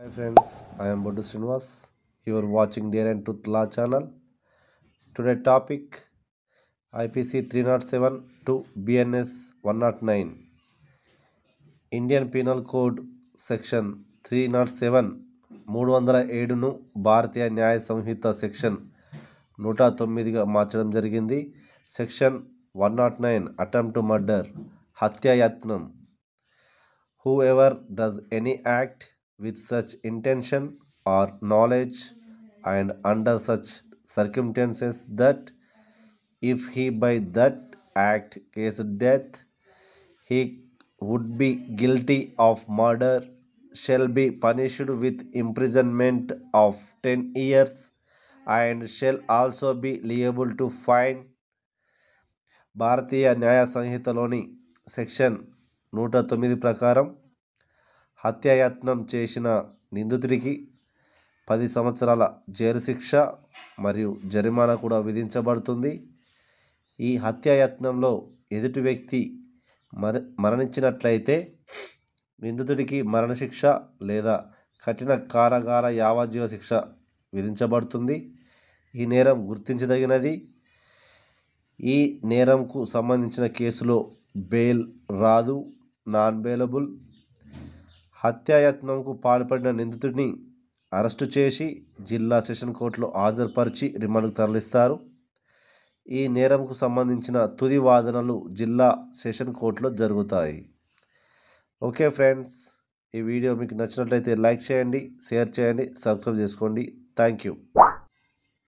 Hi friends, I am Boddu Srinivas. You are watching Dare and Truth Law channel. Today topic IPC 307 to BNS 109. Indian penal code section 307 307ను భారతీయ న్యాయ సంహిత section 109గా మార్చడం జరిగింది. Section 109 attempt to murder హత్యాయత్నం. Whoever does any act with such intention or knowledge and under such circumstances that if he by that act caused death, he would be guilty of murder shall be punished with imprisonment of 10 years and shall also be liable to fine. భారతీయ న్యాయ సంహితలోని section 109 ప్రకారం హత్యాయత్నం చేసిన నిందితుడికి 10 సంవత్సరాల jail శిక్ష మరియు జరిమానా కూడా విధించబడుతుంది. ఈ హత్యాయత్నంలో ఎదుటి వ్యక్తి మరణించినట్లయితే నిందితుడికి మరణశిక్ష లేదా కఠిన కారాగార యావజ్జీవ శిక్ష విధించబడుతుంది. ఈ నేరం గుర్తించదగినది. ఈ నేరంకు సంబంధించిన కేసులో బెయిల్ రాదు, నాన్ బెయిలబుల్. హత్యాయత్నంకు పాల్పడిన నిందితుడిని అరెస్టు చేసి జిల్లా సెషన్ కోర్టులో హాజరుపరిచి రిమాండ్కు తరలిస్తారు. ఈ నేరంకు సంబంధించిన తుది వాదనలు జిల్లా సెషన్ కోర్టులో జరుగుతాయి. ఓకే ఫ్రెండ్స్, ఈ వీడియో మీకు నచ్చినట్లయితే లైక్ చేయండి, షేర్ చేయండి, సబ్స్క్రైబ్ చేసుకోండి. Thank you.